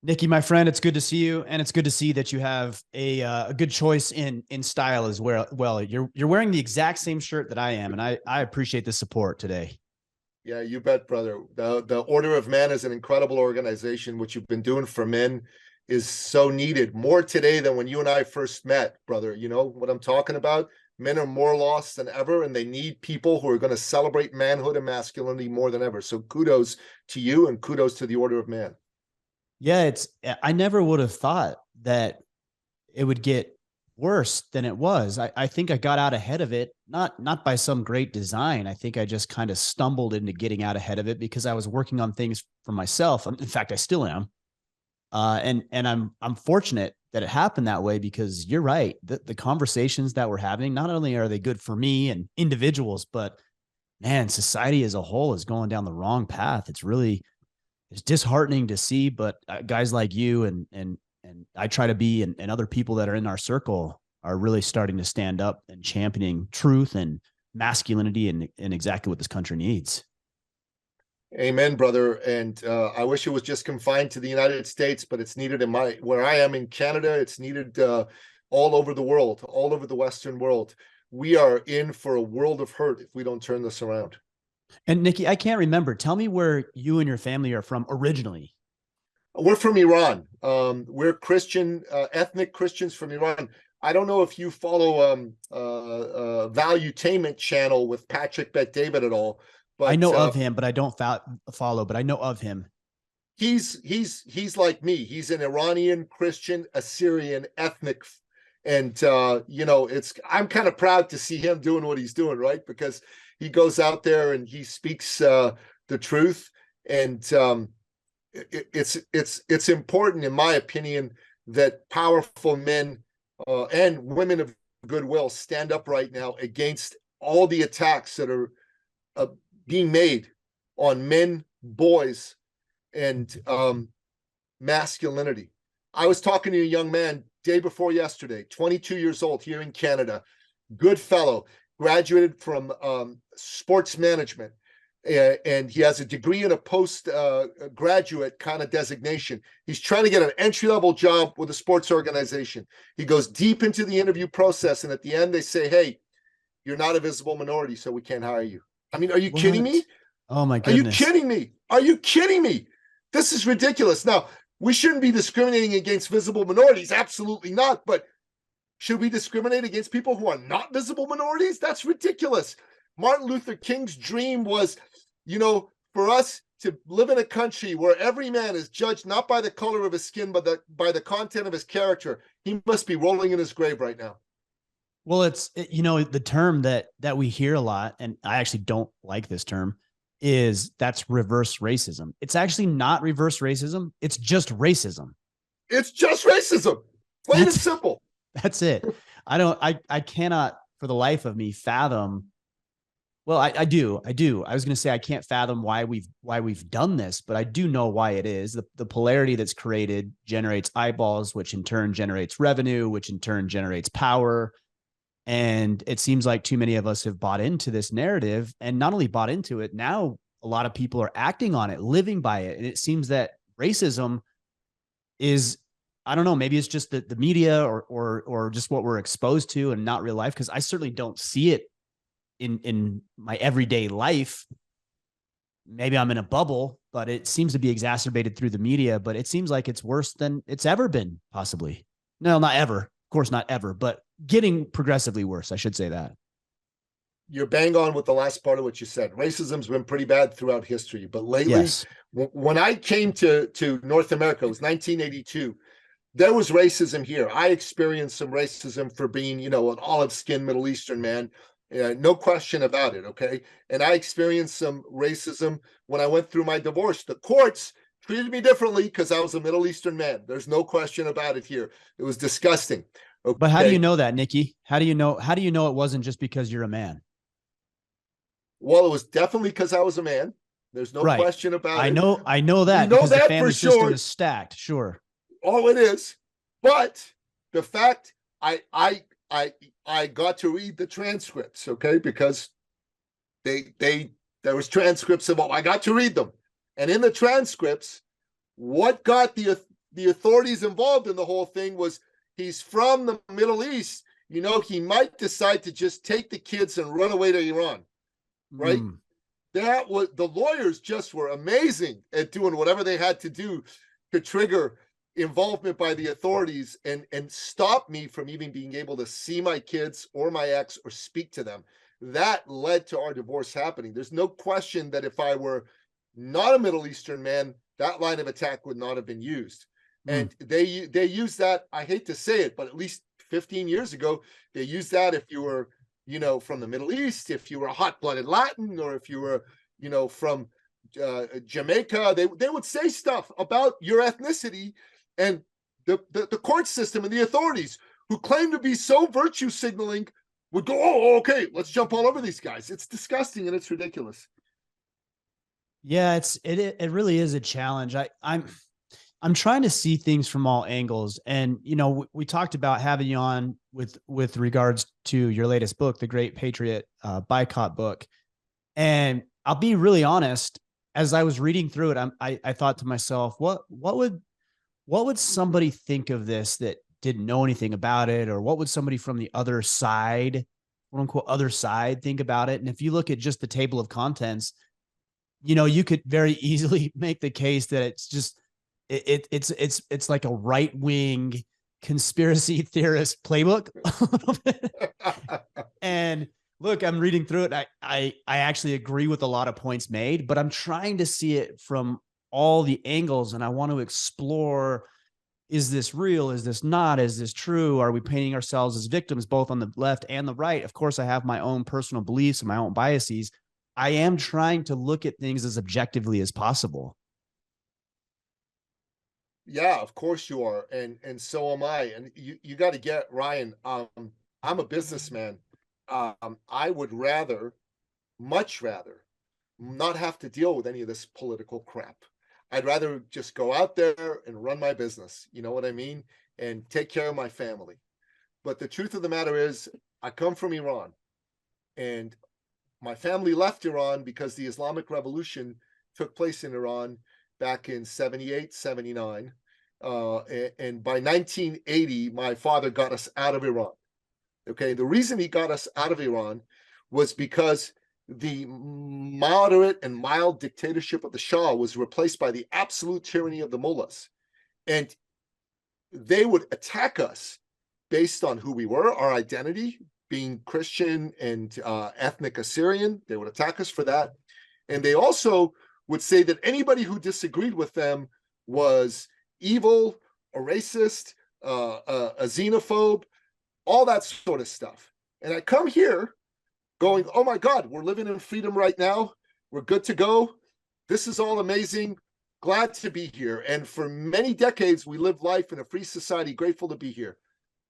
Nicky, my friend, it's good to see you, and it's good to see that you have a good choice in style as well. Well, you're wearing the exact same shirt that I am, and I appreciate the support today. Yeah, you bet, brother. The Order of Man is an incredible organization. What you've been doing for men is so needed, more today than when you and I first met, brother. You know what I'm talking about? Men are more lost than ever, and they need people who are going to celebrate manhood and masculinity more than ever. So kudos to you, and kudos to the Order of Man. Yeah, it's I never would have thought that it would get worse than it was. I think I got out ahead of it, not by some great design. I think I just kind of stumbled into getting out ahead of it because I was working on things for myself. In fact, I still am. And I'm fortunate that it happened that way because you're right. The conversations that we're having, not only are they good for me and individuals, but man, society as a whole is going down the wrong path. It's disheartening to see, but guys like you and I try to be, and other people that are in our circle are really starting to stand up and championing truth and masculinity and exactly what this country needs. Amen, brother. And I wish it was just confined to the United States, but it's needed in where I am in Canada. It's needed all over the world, all over the Western world. We are in for a world of hurt if we don't turn this around. And Nicky, I can't remember. Tell me where you and your family are from originally. We're from Iran. We're Christian, ethnic Christians from Iran. I don't know if you follow Valuetainment channel with Patrick Bet David at all, I but know of him, but I don't follow, but I know of him. he's like me. He's an Iranian Christian Assyrian ethnic, and it's I'm kind of proud to see him doing what he's doing, right? Because he goes out there and he speaks the truth, and it's important, in my opinion, that powerful men and women of goodwill stand up right now against all the attacks that are being made on men, boys, and masculinity. I was talking to a young man day before yesterday, 22 years old, here in Canada, good fellow, graduated from sports management, and he has a degree in a post-graduate kind of designation. He's trying to get an entry-level job with a sports organization. He goes deep into the interview process, and at the end they say, hey, you're not a visible minority, so we can't hire you. I mean, are you kidding What? me? Oh my Are you goodness. kidding me? Are you kidding me? This is ridiculous. Now, we shouldn't be discriminating against visible minorities. Absolutely not. But should we discriminate against people who are not visible minorities? That's ridiculous. Martin Luther King's dream was, for us to live in a country where every man is judged not by the color of his skin, but by the content of his character. He must be rolling in his grave right now. Well, the term that we hear a lot, and I actually don't like this term, is that's reverse racism. It's actually not reverse racism. It's just racism. It's just racism. Plain and That's simple. that's it. I cannot for the life of me fathom. Well, I do. I was going to say I can't fathom why we've done this, but I do know why it is. The polarity that's created generates eyeballs, which in turn generates revenue, which in turn generates power. And it seems like too many of us have bought into this narrative, and not only bought into it, now a lot of people are acting on it, living by it. And it seems that racism is, I don't know, maybe it's just the media or just what we're exposed to and not real life. Cause I certainly don't see it in my everyday life. Maybe I'm in a bubble, but it seems to be exacerbated through the media, but it seems like it's worse than it's ever been, possibly. No, not ever. Of course, not ever, but getting progressively worse. I should say that. You're bang on with the last part of what you said. Racism's been pretty bad throughout history, but lately, Yes. when I came to North America, it was 1982. There was racism here. I experienced some racism for being, an olive-skinned Middle Eastern man. No question about it, okay? And I experienced some racism when I went through my divorce. The courts treated me differently because I was a Middle Eastern man. There's no question about it here. It was disgusting. But how do you Okay. know that, Nicky? How do you know it wasn't just because you're a man? Well, it was definitely because I was a man. There's no Right. question about I it. know I know We that know because the that for family system sure. is stacked. Sure. All it is. But the fact I got to read the transcripts, okay, because there was transcripts of all. I got to read them, and in the transcripts, what got the the authorities involved in the whole thing was, he's from the Middle East. You know, he might decide to just take the kids and run away to Iran, right? That was, the lawyers just were amazing at doing whatever they had to do to trigger involvement by the authorities and stop me from even being able to see my kids or my ex or speak to them. That led to our divorce happening. There's no question that if I were not a Middle Eastern man, that line of attack would not have been used. And they use that, I hate to say it, but at least 15 years ago, they used that if you were, you know, from the Middle East, if you were a hot-blooded Latin, or if you were, you know, from Jamaica, they would say stuff about your ethnicity, and the court system and the authorities, who claim to be so virtue signaling, would go, oh, okay, let's jump all over these guys. It's disgusting and it's ridiculous. Yeah, it really is a challenge. I'm trying to see things from all angles. And, you know, we talked about having you on with regards to your latest book, The Great Patriot Boycott book. And I'll be really honest, as I was reading through it, I thought to myself, what would somebody think of this that didn't know anything about it? Or what would somebody from the other side, quote unquote, other side, think about it? And if you look at just the table of contents, you know, you could very easily make the case that it's just, it's like a right-wing conspiracy theorist playbook. And look, I'm reading through it. I actually agree with a lot of points made, but I'm trying to see it from all the angles. And I want to explore, is this real? Is this not? Is this true? Are we painting ourselves as victims, both on the left and the right? Of course, I have my own personal beliefs and my own biases. I am trying to look at things as objectively as possible. Yeah, of course you are. And so am I. And you got to get, Ryan, I'm a businessman. I would much rather not have to deal with any of this political crap. I'd rather just go out there and run my business. You know what I mean? And take care of my family. But the truth of the matter is, I come from Iran, and my family left Iran because the Islamic Revolution took place in Iran back in 78, 79. And by 1980, my father got us out of Iran. Okay, the reason he got us out of Iran was because the moderate and mild dictatorship of the Shah was replaced by the absolute tyranny of the mullahs. And they would attack us based on who we were, our identity, being Christian and ethnic Assyrian. They would attack us for that. And they also would say that anybody who disagreed with them was evil, a racist, a xenophobe, all that sort of stuff. And I come here going, oh my God, we're living in freedom right now. We're good to go. This is all amazing. Glad to be here. And for many decades, we lived life in a free society, grateful to be here.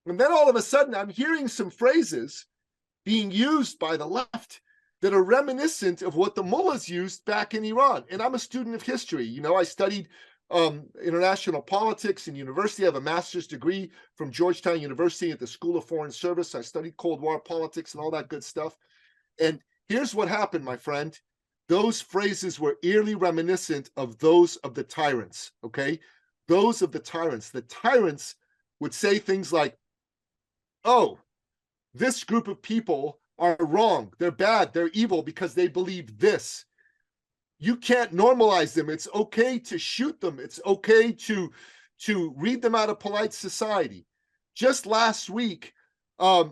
And then all of a sudden, I'm hearing some phrases being used by the left that are reminiscent of what the mullahs used back in Iran. And I'm a student of history. You know, I studied international politics in university. I have a master's degree from Georgetown University at the School of Foreign Service. I studied Cold War politics and all that good stuff. And here's what happened, my friend. Those phrases were eerily reminiscent of those of the tyrants, okay? Those of the tyrants. The tyrants would say things like, oh, this group of people are wrong. They're bad. They're evil because they believe this. You can't normalize them. It's okay to shoot them. It's okay to read them out of polite society. Just last week, a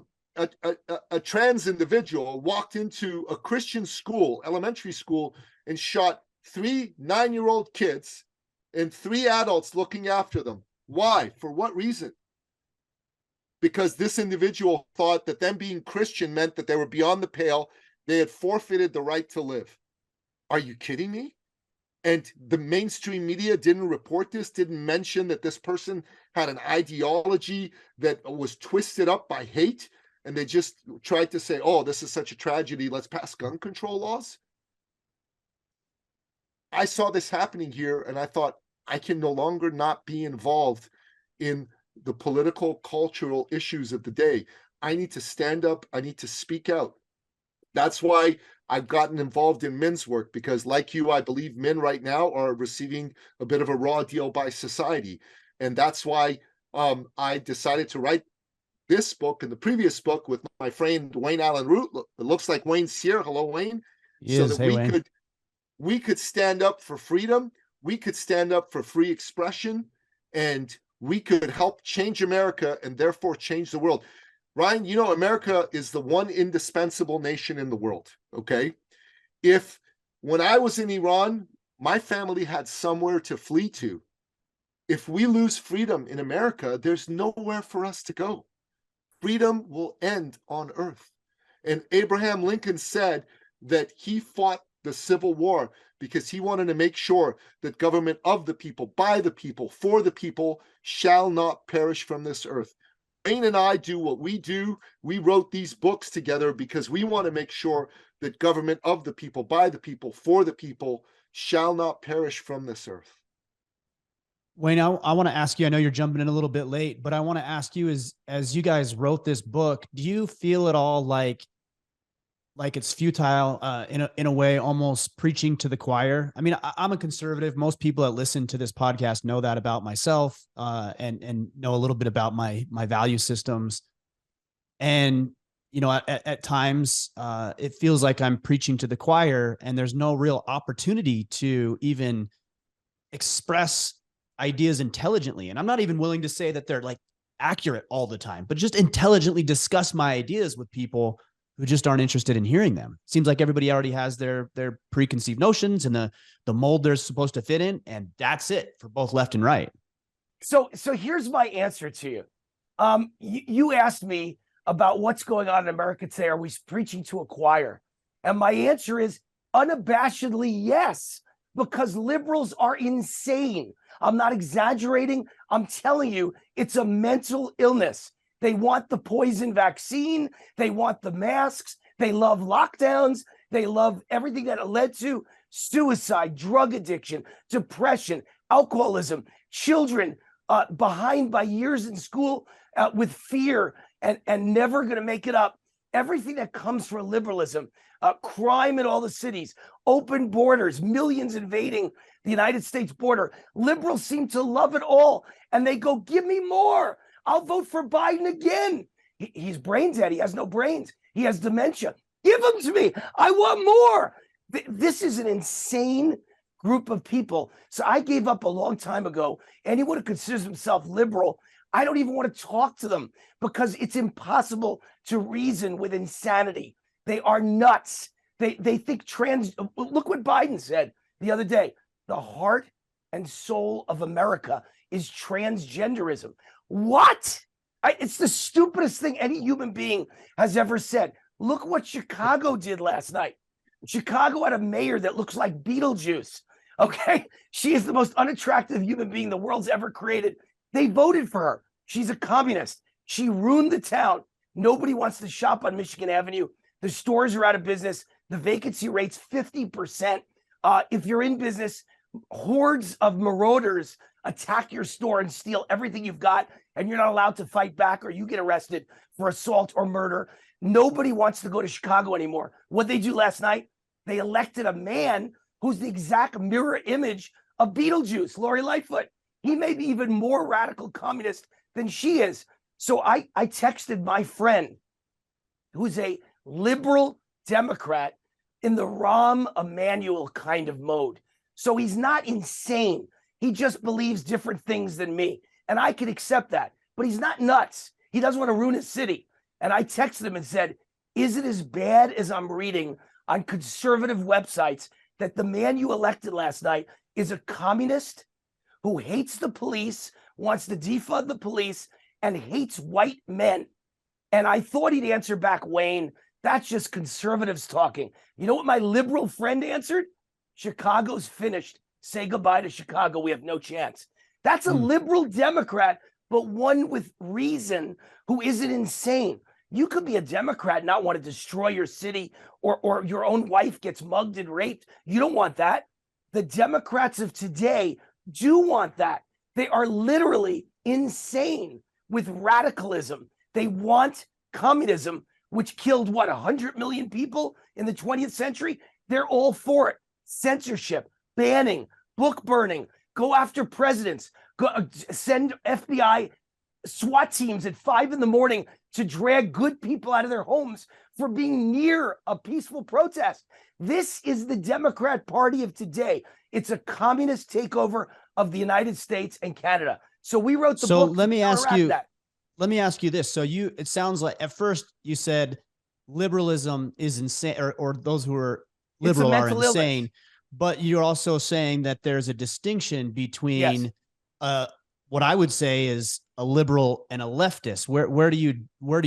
trans individual walked into a Christian school, elementary school, and shot 3 9-year-old kids and 3 adults looking after them. Why? For what reason? Because this individual thought that them being Christian meant that they were beyond the pale. They had forfeited the right to live. Are you kidding me? And the mainstream media didn't report this, didn't mention that this person had an ideology that was twisted up by hate, and they just tried to say, oh, this is such a tragedy, let's pass gun control laws. I saw this happening here, and I thought, I can no longer not be involved in the political, cultural issues of the day. I need to stand up. I need to speak out. That's why I've gotten involved in men's work, because like you, I believe men right now are receiving a bit of a raw deal by society. And that's why I decided to write this book and the previous book with my friend Wayne Allen Root. It looks like Wayne's here. Hello, Wayne. He is. Hey, Wayne. We could stand up for freedom. We could stand up for free expression, and we could help change America and therefore change the world. Ryan, you know, America is the one indispensable nation in the world. Okay. When I was in Iran, my family had somewhere to flee to. If we lose freedom in America, there's nowhere for us to go. Freedom will end on earth. And Abraham Lincoln said that he fought the Civil War because he wanted to make sure that government of the people, by the people, for the people shall not perish from this earth. Wayne and I do what we do. We wrote these books together because we want to make sure that government of the people, by the people, for the people shall not perish from this earth. Wayne, I want to ask you, I know you're jumping in a little bit late, but I want to ask you, as you guys wrote this book, do you feel at all like it's futile, in a way, almost preaching to the choir? I mean, I'm a conservative. Most people that listen to this podcast know that about myself, and know a little bit about my value systems. And, you know, at times, it feels like I'm preaching to the choir, and there's no real opportunity to even express ideas intelligently. And I'm not even willing to say that they're like accurate all the time, but just intelligently discuss my ideas with people who just aren't interested in hearing them. Seems like everybody already has their preconceived notions and the mold they're supposed to fit in, and that's it for both left and right. So here's my answer to you. You asked me about what's going on in America today. Are we preaching to a choir? And my answer is unabashedly yes, because liberals are insane. I'm not exaggerating. I'm telling you, it's a mental illness. They want the poison vaccine. They want the masks. They love lockdowns. They love everything that it led to: suicide, drug addiction, depression, alcoholism, children behind by years in school with fear and never going to make it up. Everything that comes from liberalism, crime in all the cities, open borders, millions invading the United States border. Liberals seem to love it all. And they go, give me more. I'll vote for Biden again. He's brain dead. He has no brains. He has dementia. Give them to me. I want more. This is an insane group of people. So I gave up a long time ago. Anyone who considers himself liberal, I don't even want to talk to them because it's impossible to reason with insanity. They are nuts. They think look what Biden said the other day. The heart and soul of America is transgenderism. What? It's the stupidest thing any human being has ever said. Look what Chicago did last night. Chicago had a mayor that looks like Beetlejuice. Okay? She is the most unattractive human being the world's ever created. They voted for her. She's a communist. She ruined the town. Nobody wants to shop on Michigan Avenue. The stores are out of business. The vacancy rate's 50%. If you're in business, hordes of marauders attack your store and steal everything you've got, and you're not allowed to fight back or you get arrested for assault or murder. Nobody wants to go to Chicago anymore. What they do last night, they elected a man who's the exact mirror image of Beetlejuice, Lori Lightfoot. He may be even more radical communist than she is. So I texted my friend, who's a liberal Democrat in the Rahm Emanuel kind of mode. So he's not insane. He just believes different things than me. And I can accept that. But he's not nuts. He doesn't want to ruin his city. And I texted him and said, is it as bad as I'm reading on conservative websites that the man you elected last night is a communist who hates the police, wants to defund the police, and hates white men? And I thought he'd answer back, Wayne, that's just conservatives talking. You know what my liberal friend answered? Chicago's finished. Say goodbye to Chicago. We have no chance. That's a liberal Democrat, but one with reason, who isn't insane. You could be a Democrat and not want to destroy your city, or your own wife gets mugged and raped. You don't want that. The Democrats of today do want that. They are literally insane with radicalism. They want communism, which killed, 100 million people in the 20th century? They're all for it. Censorship, banning, book burning, go after presidents, send FBI SWAT teams at 5 a.m. to drag good people out of their homes for being near a peaceful protest. This is the Democrat Party of today. It's a communist takeover of the United States and Canada. So we wrote the book. Let me ask you. That. Let me ask you this. So it sounds like at first you said liberalism is insane, or those who are liberal are insane. Illness. But you're also saying that there's a distinction between what I would say is a liberal and a leftist. Where do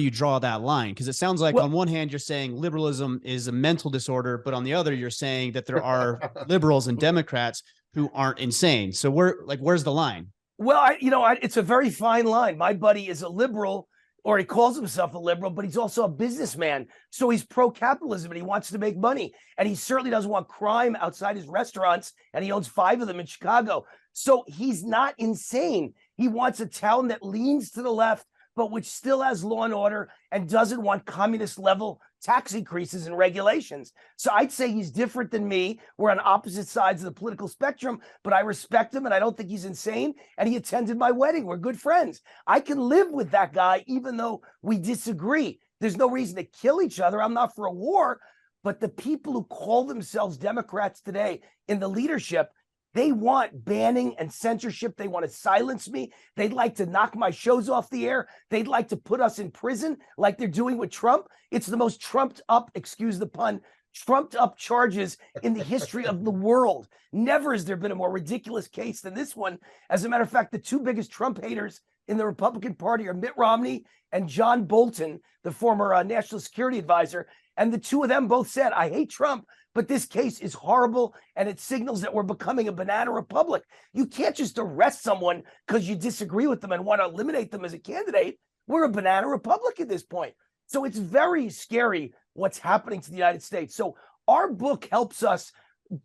you draw that line? Because it sounds like on one hand you're saying liberalism is a mental disorder, but on the other you're saying that there are liberals and Democrats who aren't insane. So where's the line? Well, it's a very fine line. My buddy is a liberal, or he calls himself a liberal, but he's also a businessman. So he's pro-capitalism and he wants to make money. And he certainly doesn't want crime outside his restaurants. And he owns 5 of them in Chicago. So he's not insane. He wants a town that leans to the left, but which still has law and order and doesn't want communist level tax increases and regulations. So I'd say he's different than me. We're on opposite sides of the political spectrum, but I respect him and I don't think he's insane. And he attended my wedding. We're good friends. I can live with that guy, even though we disagree. There's no reason to kill each other. I'm not for a war, but the people who call themselves Democrats today in the leadership, they want banning and censorship. They want to silence me. They'd like to knock my shows off the air. They'd like to put us in prison like they're doing with Trump. It's the most trumped up, excuse the pun, trumped up charges in the history of the world. Never has there been a more ridiculous case than this one. As a matter of fact, the two biggest Trump haters in the Republican Party are Mitt Romney and John Bolton, the former national security advisor. And the two of them both said, I hate Trump, but this case is horrible and it signals that we're becoming a banana republic. You can't just arrest someone because you disagree with them and want to eliminate them as a candidate. We're a banana republic at this point. So it's very scary what's happening to the United States. So our book helps us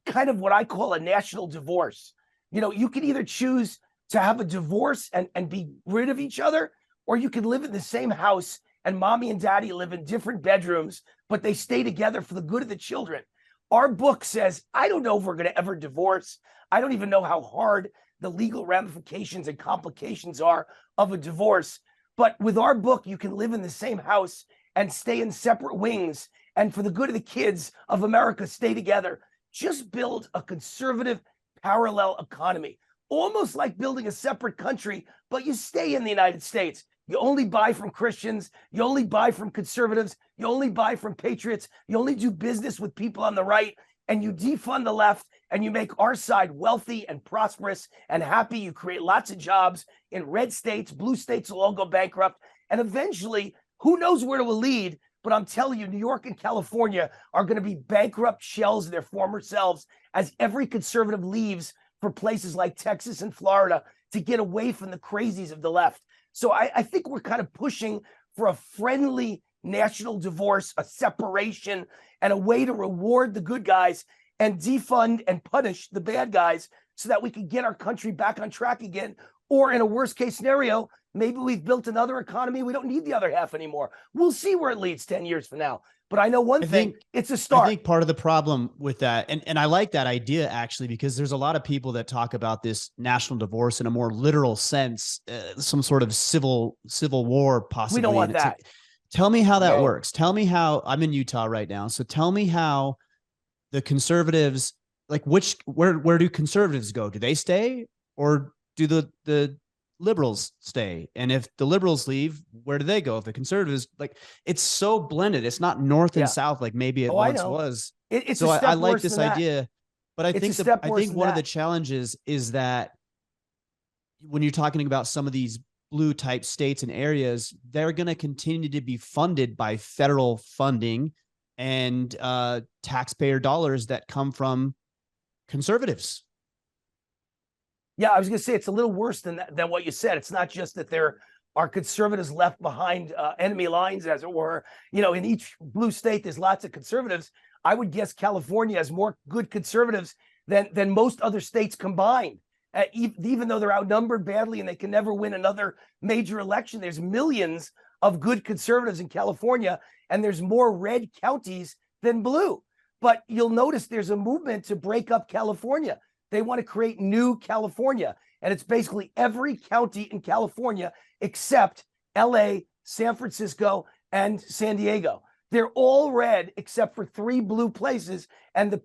kind of what I call a national divorce. You can either choose to have a divorce and be rid of each other, or you can live in the same house and mommy and daddy live in different bedrooms, but they stay together for the good of the children. Our book says, I don't know if we're going to ever divorce. I don't even know how hard the legal ramifications and complications are of a divorce. But with our book, you can live in the same house and stay in separate wings. And for the good of the kids of America, stay together. Just build a conservative parallel economy, almost like building a separate country, but you stay in the United States. You only buy from Christians. You only buy from conservatives. You only buy from patriots. You only do business with people on the right, and you defund the left, and you make our side wealthy and prosperous and happy. You create lots of jobs in red states. Blue states will all go bankrupt. And eventually, who knows where it will lead, but I'm telling you, New York and California are going to be bankrupt shells of their former selves as every conservative leaves for places like Texas and Florida to get away from the crazies of the left. So I think we're kind of pushing for a friendly national divorce, a separation, and a way to reward the good guys and defund and punish the bad guys so that we can get our country back on track again. Or in a worst case scenario, maybe we've built another economy. We don't need the other half anymore. We'll see where it leads 10 years from now. But I know one thing, it's a start. I think part of the problem with that, and I like that idea actually, because there's a lot of people that talk about this national divorce in a more literal sense, some sort of civil war possibly. We don't want that. Tell me how that works. Tell me how, I'm in Utah right now. So tell me how the conservatives, like where do conservatives go? Do they stay, or do the liberals stay? And if the liberals leave, where do they go? If the conservatives, like, it's so blended. It's not north and south like maybe it once was. It's so I like this idea, but I think one of the challenges is that when you're talking about some of these blue type states and areas, they're going to continue to be funded by federal funding and taxpayer dollars that come from conservatives. Yeah, I was going to say it's a little worse than what you said. It's not just that there are conservatives left behind enemy lines, as it were. In each blue state, there's lots of conservatives. I would guess California has more good conservatives than most other states combined. Even though they're outnumbered badly and they can never win another major election, there's millions of good conservatives in California, and there's more red counties than blue. But you'll notice there's a movement to break up California. They want to create new California. And it's basically every county in California except LA, San Francisco, and San Diego. They're all red except for 3 blue places. And the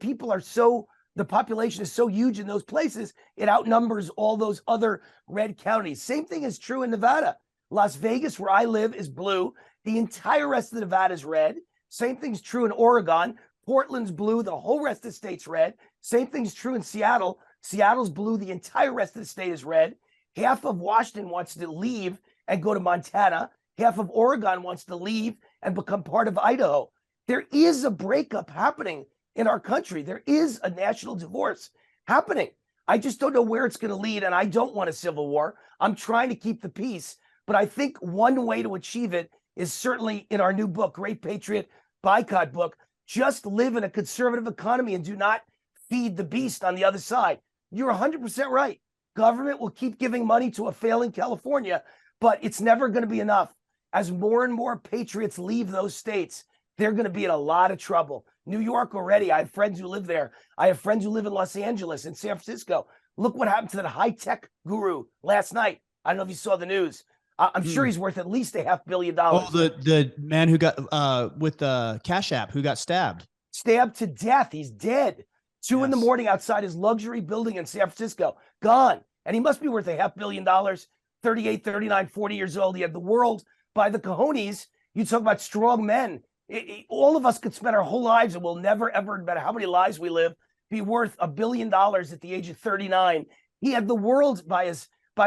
population is so huge in those places, it outnumbers all those other red counties. Same thing is true in Nevada. Las Vegas, where I live, is blue. The entire rest of Nevada is red. Same thing's true in Oregon. Portland's blue. The whole rest of the state's red. Same thing's true in Seattle. Seattle's blue. The entire rest of the state is red. Half of Washington wants to leave and go to Montana. Half of Oregon wants to leave and become part of Idaho. There is a breakup happening in our country. There is a national divorce happening. I just don't know where it's going to lead, and I don't want a civil war. I'm trying to keep the peace, but I think one way to achieve it is certainly in our new book, Great Patriot Boycott book. Just live in a conservative economy and do not feed the beast on the other side. You're 100% right. Government will keep giving money to a failing California, but it's never going to be enough. As more and more patriots leave those states, they're going to be in a lot of trouble. New York already, I have friends who live there. I have friends who live in Los Angeles and San Francisco. Look what happened to that high-tech guru last night. I don't know if you saw the news. I'm sure he's worth at least $500 million. Oh, the man who got with the Cash App who got stabbed to death. He's dead. 2 in the morning outside his luxury building in San Francisco. Gone. And he must be worth $500 million. 38, 39, 40 years old. He had the world by the cojones. You talk about strong men. All of us could spend our whole lives, and we'll never, ever, no matter how many lives we live, be worth $1 billion at the age of 39. He had the world by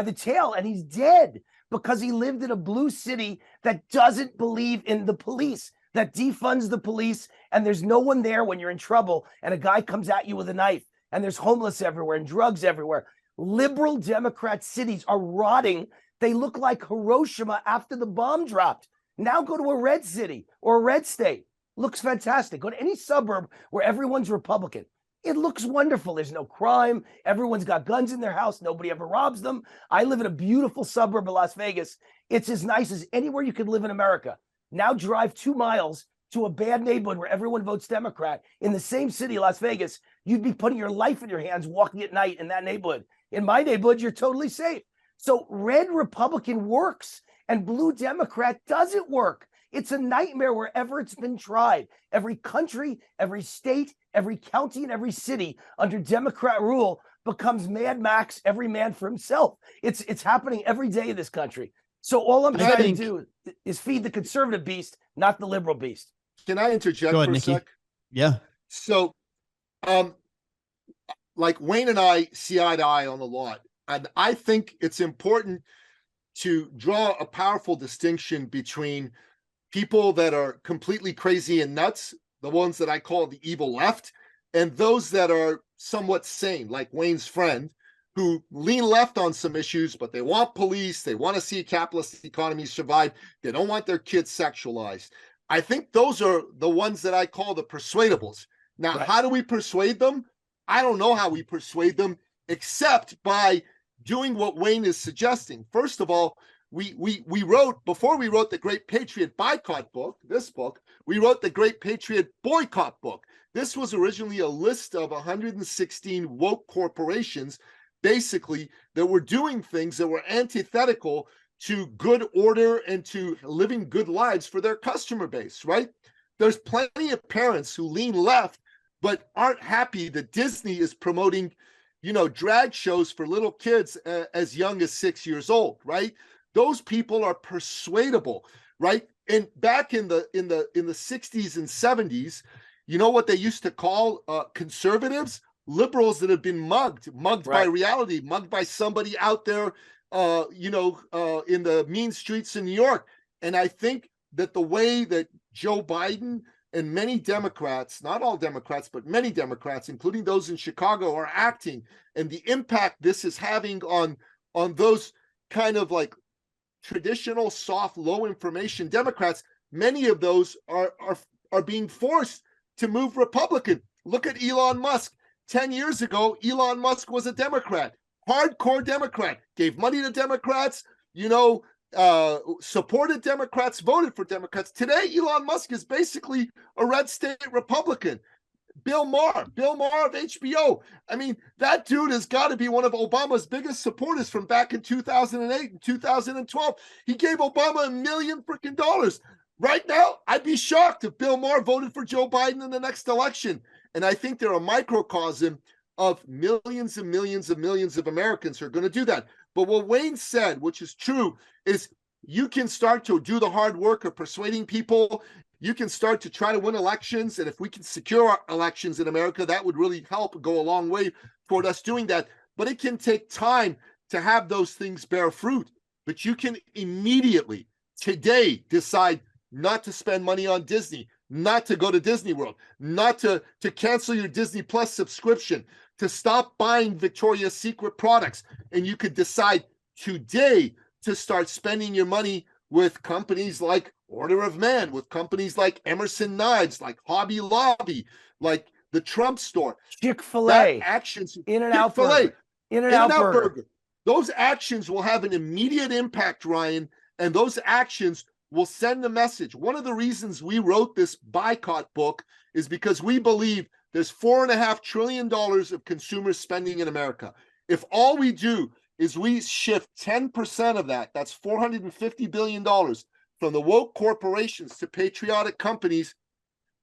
the tail, and he's dead because he lived in a blue city that doesn't believe in the police, that defunds the police, and there's no one there when you're in trouble, and a guy comes at you with a knife, and there's homeless everywhere and drugs everywhere. Liberal Democrat cities are rotting. They look like Hiroshima after the bomb dropped. Now go to a red city or a red state. Looks fantastic. Go to any suburb where everyone's Republican. It looks wonderful. There's no crime. Everyone's got guns in their house. Nobody ever robs them. I live in a beautiful suburb of Las Vegas. It's as nice as anywhere you could live in America. Now drive 2 miles to a bad neighborhood where everyone votes Democrat in the same city, Las Vegas. You'd be putting your life in your hands walking at night in that neighborhood. In my neighborhood, you're totally safe. So red Republican works and blue Democrat doesn't work. It's a nightmare wherever it's been tried. Every country, every state, every county, and every city under Democrat rule becomes Mad Max, every man for himself. It's happening every day in this country. So all I'm trying to do is feed the conservative beast, not the liberal beast. Can I interject for a sec? Yeah. So, like Wayne and I see eye to eye on a lot. And I think it's important to draw a powerful distinction between people that are completely crazy and nuts, the ones that I call the evil left, and those that are somewhat sane, like Wayne's friend, who lean left on some issues, but they want police, they want to see a capitalist economy survive, they don't want their kids sexualized. I think those are the ones that I call the persuadables. Now, How do we persuade them? I don't know how we persuade them, except by doing what Wayne is suggesting. First of all, we wrote, before we wrote the Great Patriot Boycott book, this book, we wrote the Great Patriot Boycott book. This was originally a list of 116 woke corporations, basically, that were doing things that were antithetical to good order and to living good lives for their customer base, right? There's plenty of parents who lean left, but aren't happy that Disney is promoting, drag shows for little kids as young as 6 years old, right? Those people are persuadable, right? And back in the 60s and 70s, you know what they used to call conservatives? Liberals that have been mugged by reality, mugged by somebody out there, in the mean streets in New York. And I think that the way that Joe Biden and many Democrats, not all Democrats, but many Democrats, including those in Chicago, are acting, and the impact this is having on those kind of like traditional, soft, low information Democrats, many of those are being forced to move Republican. Look at Elon Musk. 10 years ago, Elon Musk was a Democrat, hardcore Democrat, gave money to Democrats, supported Democrats, voted for Democrats. Today, Elon Musk is basically a red state Republican. Bill Maher of HBO. I mean, that dude has got to be one of Obama's biggest supporters from back in 2008 and 2012. He gave Obama $1 million freaking dollars. Right now, I'd be shocked if Bill Maher voted for Joe Biden in the next election. And I think they're a microcosm of millions and millions and millions of Americans who are going to do that. But what Wayne said, which is true, is you can start to do the hard work of persuading people. You can start to try to win elections. And if we can secure our elections in America, that would really help go a long way toward us doing that. But it can take time to have those things bear fruit. But you can immediately, today, decide not to spend money on Disney, not to go to Disney World, not to cancel your Disney Plus subscription, to stop buying Victoria's Secret products. And you could decide today to start spending your money with companies like Order of Man, with companies like Emerson Knives, like Hobby Lobby, like the Trump Store. Chick-fil-A, actions, In-N-Out Chick-fil-A, Burger, In-N-Out Burger. Those actions will have an immediate impact, Ryan, and those actions will send a message. One of the reasons we wrote this boycott book is because we believe there's $4.5 trillion of consumer spending in America. If all we do is we shift 10% of that, that's $450 billion from the woke corporations to patriotic companies,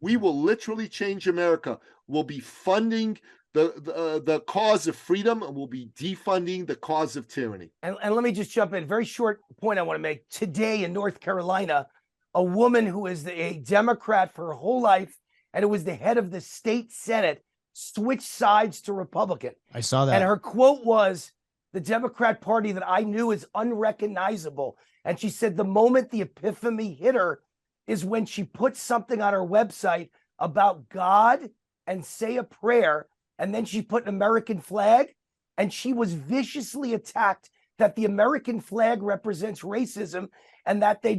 we will literally change America. We'll be funding the cause of freedom, and we'll be defunding the cause of tyranny. And let me just jump in. Very short point I want to make. Today in North Carolina, a woman who is a Democrat for her whole life and who was the head of the state Senate switched sides to Republican. I saw that. And her quote was, "The Democrat Party that I knew is unrecognizable." And she said the moment the epiphany hit her is when she put something on her website about God and say a prayer, and then she put an American flag, and she was viciously attacked that the American flag represents racism, and that they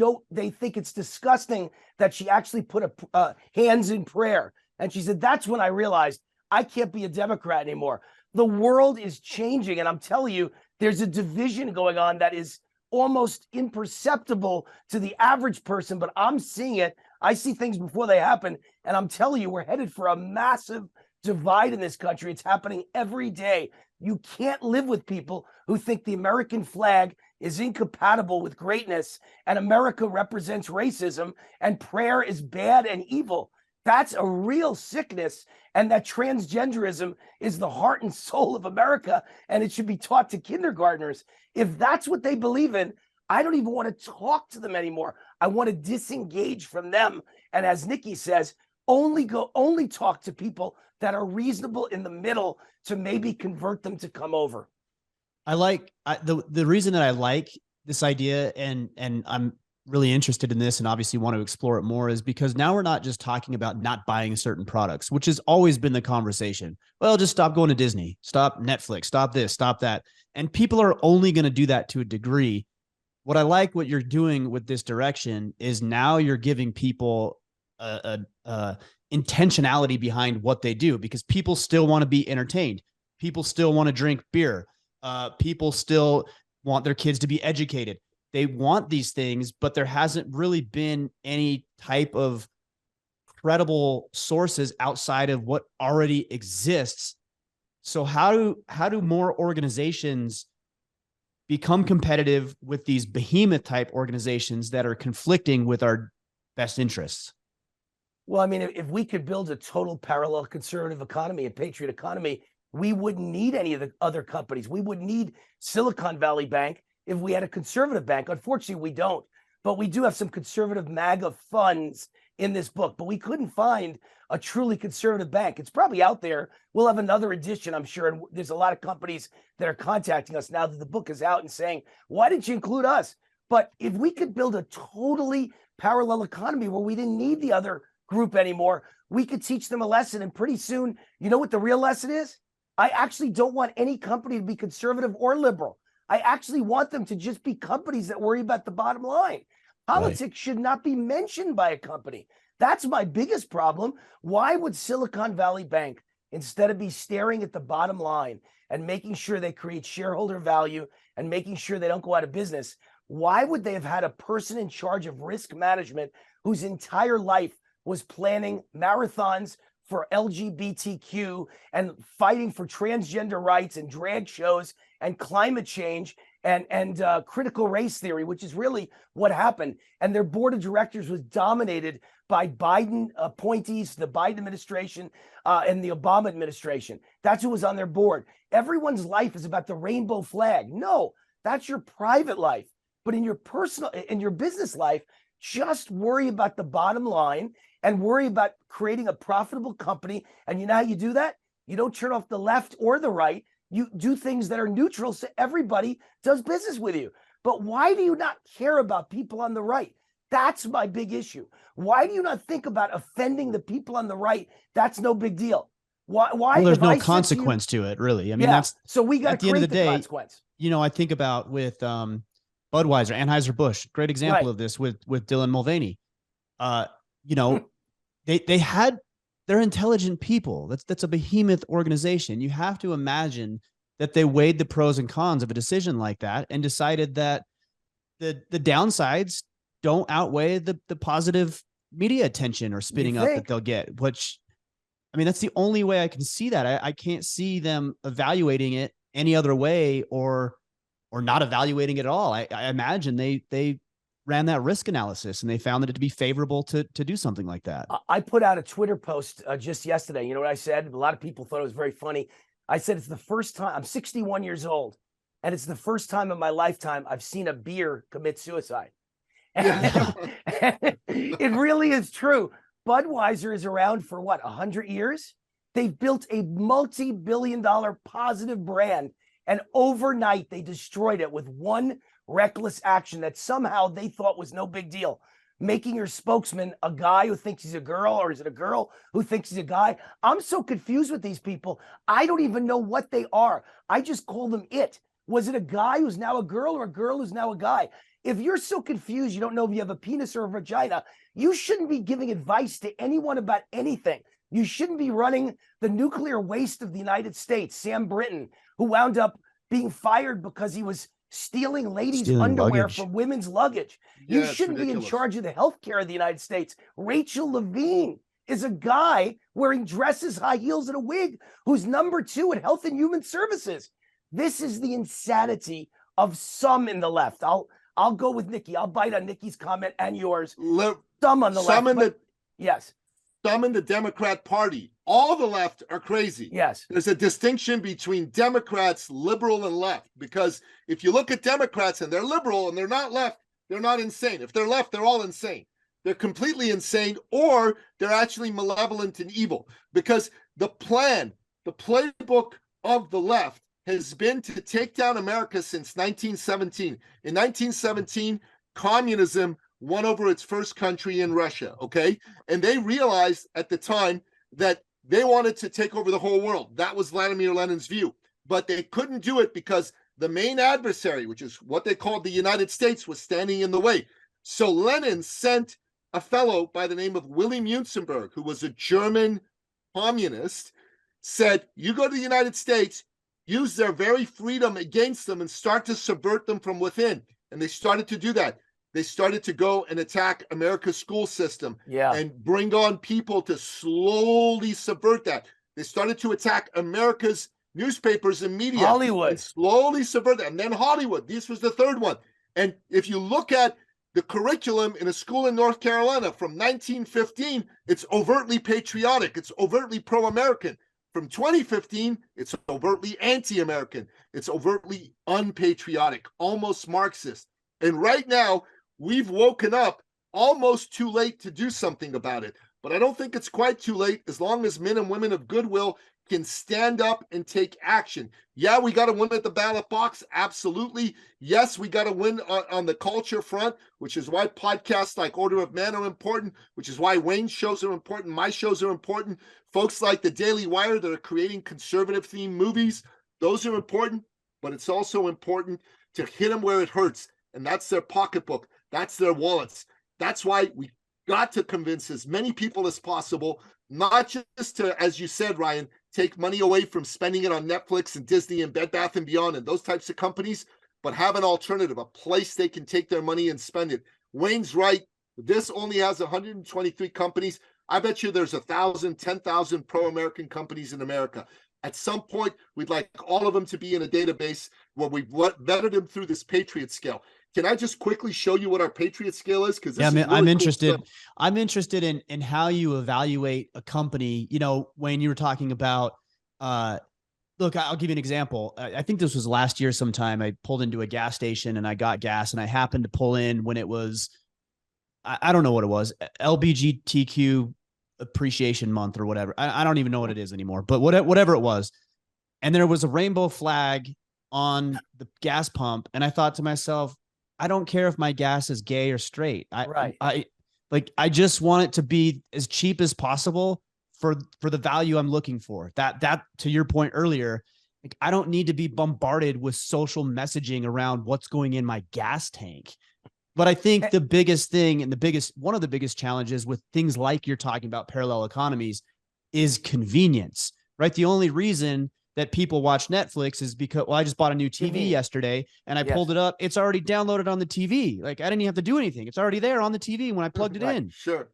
think it's disgusting that she actually put a hands in prayer. And she said, that's when I realized I can't be a Democrat anymore. The world is changing, and I'm telling you, there's a division going on that is almost imperceptible to the average person, but I'm seeing it. I see things before they happen, and I'm telling you, we're headed for a massive divide in this country. It's happening every day. You can't live with people who think the American flag is incompatible with greatness, and America represents racism, and prayer is bad and evil. That's a real sickness, and that transgenderism is the heart and soul of America, and it should be taught to kindergartners. If that's what they believe in, I don't even want to talk to them anymore. I want to disengage from them. And as Nicky says, only talk to people that are reasonable in the middle to maybe convert them to come over. The reason that I like this idea, and I'm really interested in this and obviously want to explore it more, is because now we're not just talking about not buying certain products, which has always been the conversation. Well, just stop going to Disney, stop Netflix, stop this, stop that. And people are only going to do that to a degree. What I like what you're doing with this direction is now you're giving people a intentionality behind what they do, because people still want to be entertained. People still want to drink beer. People still want their kids to be educated. They want these things, but there hasn't really been any type of credible sources outside of what already exists. So how do more organizations become competitive with these behemoth type organizations that are conflicting with our best interests? Well, I mean, if we could build a total parallel conservative economy and patriot economy, we wouldn't need any of the other companies. We wouldn't need Silicon Valley Bank if we had a conservative bank. Unfortunately, we don't. But we do have some conservative MAGA funds in this book. But we couldn't find a truly conservative bank. It's probably out there. We'll have another edition, I'm sure. And there's a lot of companies that are contacting us now that the book is out and saying, why didn't you include us? But if we could build a totally parallel economy where we didn't need the other group anymore, we could teach them a lesson. And pretty soon, you know what the real lesson is? I actually don't want any company to be conservative or liberal. I actually want them to just be companies that worry about the bottom line. Politics should not be mentioned by a company. That's my biggest problem. Why would Silicon Valley Bank, instead of be staring at the bottom line and making sure they create shareholder value and making sure they don't go out of business, why would they have had a person in charge of risk management whose entire life was planning marathons for LGBTQ and fighting for transgender rights and drag shows and climate change and critical race theory, which is really what happened. And their board of directors was dominated by Biden appointees, the Biden administration and the Obama administration. That's who was on their board. Everyone's life is about the rainbow flag. No, that's your private life. But in your business life, just worry about the bottom line and worry about creating a profitable company. And you know how you do that? You don't turn off the left or the right. You do things that are neutral so everybody does business with you. But why do you not care about people on the right? That's my big issue. Why do you not think about offending the people on the right? That's no big deal. Why? Well, there's no consequence to it, really. I mean, that's so we got at the end of the day. Consequence. You know, I think about with Budweiser, Anheuser-Busch, great example of this with Dylan Mulvaney. You know, they're intelligent people. That's a behemoth organization. You have to imagine that they weighed the pros and cons of a decision like that and decided that the downsides don't outweigh the positive media attention or spinning up that they'll get, which, I mean, that's the only way I can see that. I can't see them evaluating it any other way or not evaluating it at all. I imagine they ran that risk analysis and they found it to be favorable to do something like that. I put out a Twitter post just yesterday. You know what I said? A lot of people thought it was very funny. I said, it's the first time, I'm 61 years old, and it's the first time in my lifetime I've seen a beer commit suicide. And it really is true. Budweiser is around for what, 100 years? They've built a multi-billion-dollar positive brand, and overnight they destroyed it with one reckless action that somehow they thought was no big deal. Making your spokesman a guy who thinks he's a girl, or is it a girl who thinks he's a guy? I'm so confused with these people. I don't even know what they are. I just call them it. Was it a guy who's now a girl or a girl who's now a guy? If you're so confused, you don't know if you have a penis or a vagina, you shouldn't be giving advice to anyone about anything. You shouldn't be running the nuclear waste of the United States. Sam Brinton, who wound up being fired because he was stealing ladies' underwear from women's luggage. You shouldn't be in charge of the healthcare of the United States. Rachel Levine is a guy wearing dresses, high heels, and a wig who's number 2 at Health and Human Services. This is the insanity of some in the left. I'll go with Nicky. I'll bite on Nicky's comment and yours. Some on the left. Yes. Some in the Democrat Party. All the left are crazy. Yes. There's a distinction between Democrats, liberal, and left. Because if you look at Democrats and they're liberal and they're not left, they're not insane. If they're left, they're all insane. They're completely insane, or they're actually malevolent and evil. Because the plan, the playbook of the left has been to take down America since 1917. In 1917, communism won over its first country in Russia, okay? And they realized at the time that they wanted to take over the whole world. That was Vladimir Lenin's view. But they couldn't do it because the main adversary, which is what they called the United States, was standing in the way. So Lenin sent a fellow by the name of Willy Münzenberg, who was a German communist, said, you go to the United States, use their very freedom against them and start to subvert them from within. And they started to do that. They started to go and attack America's school system and bring on people to slowly subvert that. They started to attack America's newspapers and media. Hollywood. And slowly subvert that. And then Hollywood. This was the third one. And if you look at the curriculum in a school in North Carolina from 1915, it's overtly patriotic. It's overtly pro-American. From 2015, it's overtly anti-American. It's overtly unpatriotic, almost Marxist. And right now, we've woken up almost too late to do something about it. But I don't think it's quite too late as long as men and women of goodwill can stand up and take action. Yeah, we got to win at the ballot box. Absolutely. Yes, we got to win on the culture front, which is why podcasts like Order of Man are important, which is why Wayne's shows are important. My shows are important. Folks like the Daily Wire that are creating conservative themed movies, those are important. But it's also important to hit them where it hurts. And that's their pocketbook. That's their wallets. That's why we got to convince as many people as possible, not just to, as you said, Ryan, take money away from spending it on Netflix and Disney and Bed Bath & Beyond and those types of companies, but have an alternative, a place they can take their money and spend it. Wayne's right. This only has 123 companies. I bet you there's 1,000, 10,000 pro-American companies in America. At some point, we'd like all of them to be in a database where we've vetted them through this Patriot scale. Can I just quickly show you what our Patriot scale is? Because I'm interested. Cool. I'm interested in how you evaluate a company. You know, Wayne, you were talking about, look, I'll give you an example. I think this was last year sometime. I pulled into a gas station and I got gas, and I happened to pull in when it was, I don't know what it was, LGBTQ appreciation month or whatever. I don't even know what it is anymore, but whatever it was. And there was a rainbow flag on the gas pump. And I thought to myself, I don't care if my gas is gay or straight. I just want it to be as cheap as possible for the value I'm looking for. That to your point earlier, like, I don't need to be bombarded with social messaging around what's going in my gas tank. But I think the biggest thing and one of the biggest challenges with things like you're talking about parallel economies is convenience, right? The only reason that people watch Netflix is because, well, I just bought a new TV yesterday and I pulled it up. It's already downloaded on the TV. Like, I didn't even have to do anything. It's already there on the TV when I plugged it in. Sure.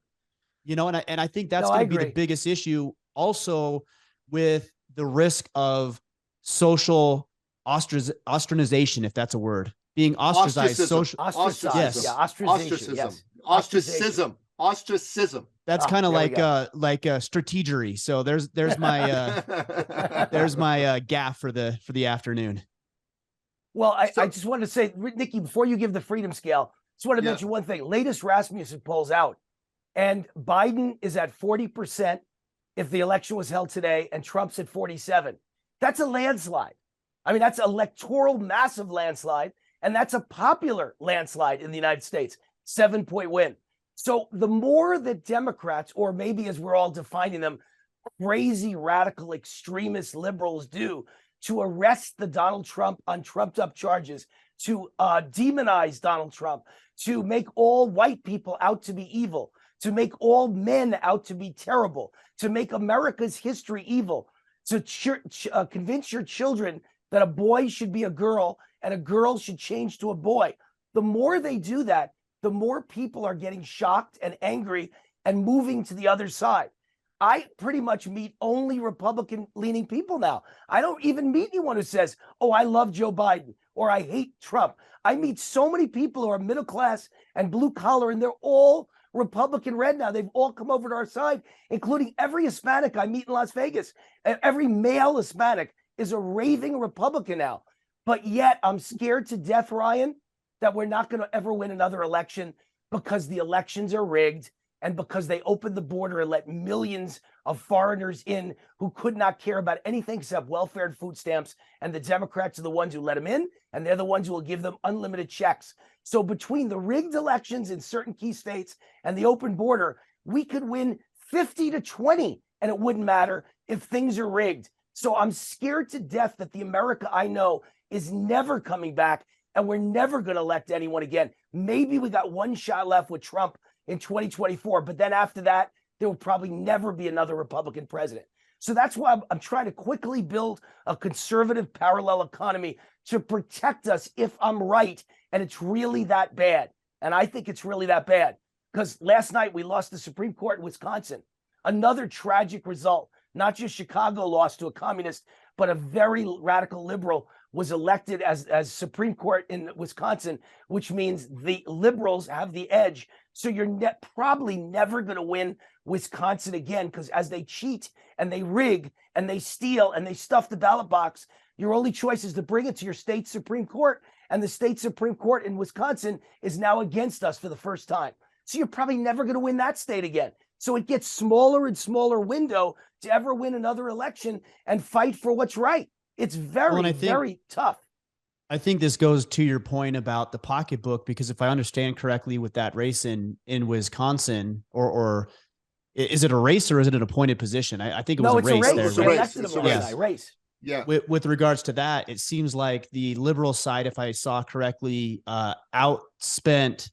You know, and I think that's going to be the biggest issue also with the risk of social ostracization, if that's a word. Being ostracized, ostracism. Yes. Yeah, ostracism. Yes. Ostracism. That's kind of like strategery. So there's my there's my gaff for the afternoon. Well, I just wanted to say, Nicky, before you give the freedom scale, just want to mention one thing. Latest Rasmussen polls out, and Biden is at 40% if the election was held today, and Trump's at 47%. That's a landslide. I mean, that's electoral massive landslide. And that's a popular landslide in the United States, 7-point win. So the more that Democrats, or maybe as we're all defining them, crazy, radical, extremist liberals do to arrest the Donald Trump on trumped up charges, to demonize Donald Trump, to make all white people out to be evil, to make all men out to be terrible, to make America's history evil, to convince your children that a boy should be a girl and a girl should change to a boy. The more they do that, the more people are getting shocked and angry and moving to the other side. I pretty much meet only Republican-leaning people now. I don't even meet anyone who says, oh, I love Joe Biden or I hate Trump. I meet so many people who are middle class and blue collar, and they're all Republican red now. They've all come over to our side, including every Hispanic I meet in Las Vegas. Every male Hispanic is a raving Republican now. But yet I'm scared to death, Ryan, that we're not going to ever win another election because the elections are rigged and because they opened the border and let millions of foreigners in who could not care about anything except welfare and food stamps. And the Democrats are the ones who let them in, and they're the ones who will give them unlimited checks. So between the rigged elections in certain key states and the open border, we could win 50-20, and it wouldn't matter if things are rigged. So I'm scared to death that the America I know is never coming back, and we're never going to elect anyone again. Maybe we got one shot left with Trump in 2024, but then after that, there will probably never be another Republican president. So that's why I'm trying to quickly build a conservative parallel economy to protect us if I'm right and it's really that bad. And I think it's really that bad because last night we lost the Supreme Court in Wisconsin. Another tragic result. Not just Chicago lost to a communist, but a very radical liberal was elected as Supreme Court in Wisconsin, which means the liberals have the edge. So you're probably never going to win Wisconsin again, because as they cheat and they rig and they steal and they stuff the ballot box, your only choice is to bring it to your state Supreme Court. And the state Supreme Court in Wisconsin is now against us for the first time. So you're probably never going to win that state again. So it gets smaller and smaller window to ever win another election and fight for what's right. It's very tough. I think this goes to your point about the pocketbook, because if I understand correctly with that race in Wisconsin, or is it a race or is it an appointed position? I think it was a race. It's a race. Yeah. With regards to that, it seems like the liberal side, if I saw correctly, outspent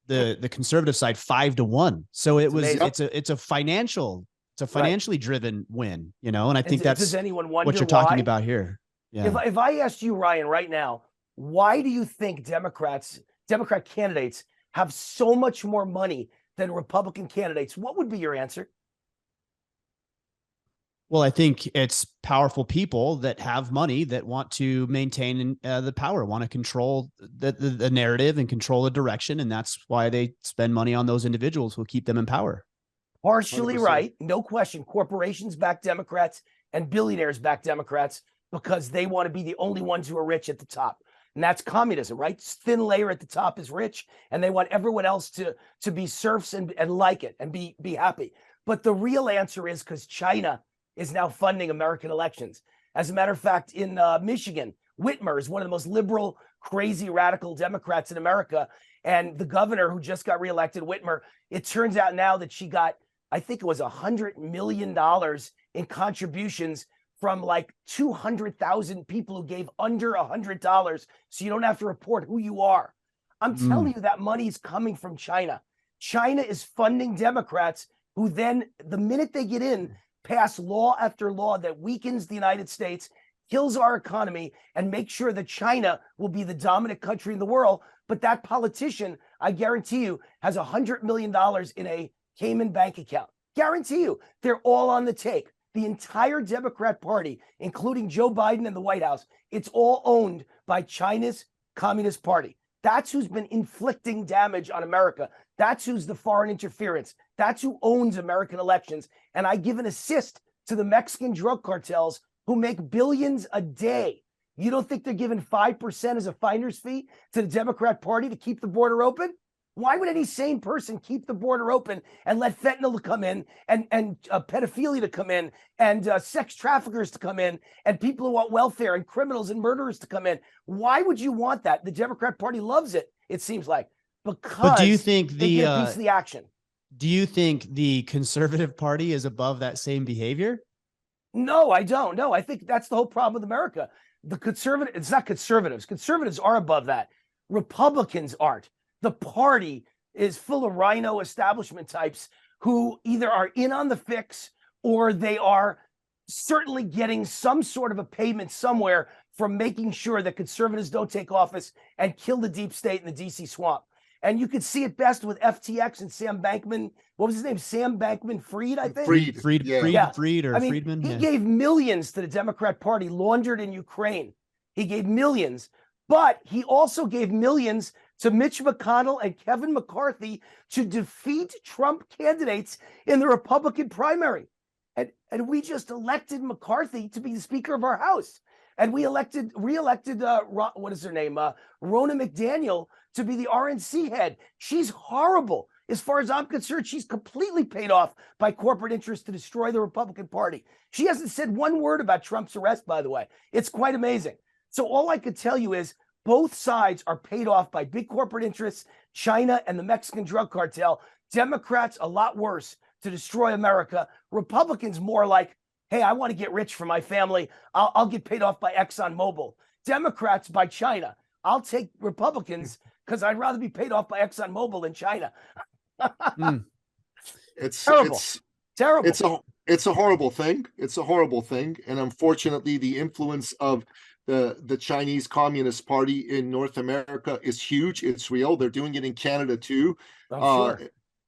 the conservative side 5-1. So it's a financially driven win, you know, and I think does anyone wonder what you're talking about here. Yeah. If I asked you, Ryan, right now, why do you think Democrat candidates have so much more money than Republican candidates? What would be your answer? Well, I think it's powerful people that have money that want to maintain the power, want to control the narrative and control the direction. And that's why they spend money on those individuals who keep them in power. Partially 100%. right, no question. Corporations back Democrats and billionaires back Democrats because they want to be the only ones who are rich at the top. And that's communism, right? Thin layer at the top is rich, and they want everyone else to be serfs and like it and be happy. But the real answer is because China is now funding American elections. As a matter of fact, in Michigan, Whitmer is one of the most liberal, crazy, radical Democrats in America. And the governor who just got reelected, Whitmer, it turns out now that she got, I think it was $100 million in contributions from like 200,000 people who gave under $100, so you don't have to report who you are. I'm telling you that money is coming from China. China is funding Democrats who then, the minute they get in, pass law after law that weakens the United States, kills our economy, and makes sure that China will be the dominant country in the world. But that politician, I guarantee you, has $100 million in a Cayman bank account. Guarantee you, they're all on the take. The entire Democrat Party, including Joe Biden and the White House, it's all owned by China's Communist Party. That's who's been inflicting damage on America. That's who's the foreign interference. That's who owns American elections. And I give an assist to the Mexican drug cartels who make billions a day. You don't think they're giving 5% as a finder's fee to the Democrat Party to keep the border open? Why would any sane person keep the border open and let fentanyl to come in and pedophilia to come in and sex traffickers to come in and people who want welfare and criminals and murderers to come in? Why would you want that? The Democrat Party loves it, it seems like, because but do you think they get a piece of the action. Do you think the Conservative Party is above that same behavior? No, I don't. No, I think that's the whole problem with America. The conservative, it's not conservatives. Conservatives are above that. Republicans aren't. The party is full of rhino establishment types who either are in on the fix or they are certainly getting some sort of a payment somewhere from making sure that conservatives don't take office and kill the deep state in the DC swamp. And you could see it best with FTX and Sam Bankman. What was his name? Sam Bankman-Fried, I think. Fried or Friedman. He gave millions to the Democrat Party, laundered in Ukraine. He gave millions, but he also gave millions to Mitch McConnell and Kevin McCarthy to defeat Trump candidates in the Republican primary. And we just elected McCarthy to be the Speaker of our House. And we reelected, what is her name? Ronna McDaniel to be the RNC head. She's horrible. As far as I'm concerned, she's completely paid off by corporate interests to destroy the Republican Party. She hasn't said one word about Trump's arrest, by the way. It's quite amazing. So all I could tell you is both sides are paid off by big corporate interests, China and the Mexican drug cartel. Democrats, a lot worse to destroy America. Republicans more like, hey, I want to get rich for my family. I'll get paid off by ExxonMobil. Democrats by China. I'll take Republicans because I'd rather be paid off by ExxonMobil than China. It's terrible. It's terrible. It's a horrible thing. It's a horrible thing. And unfortunately, the influence of the Chinese Communist Party in North America is huge. It's real. They're doing it in Canada too. Sure.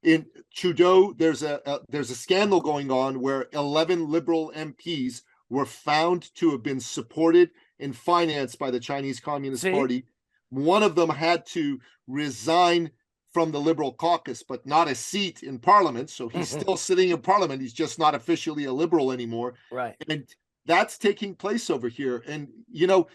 In Trudeau, there's a scandal going on where 11 Liberal MPs were found to have been supported and financed by the Chinese Communist Party. One of them had to resign from the Liberal caucus, but not a seat in Parliament. So he's still sitting in Parliament. He's just not officially a Liberal anymore. Right. And that's taking place over here. And, you know,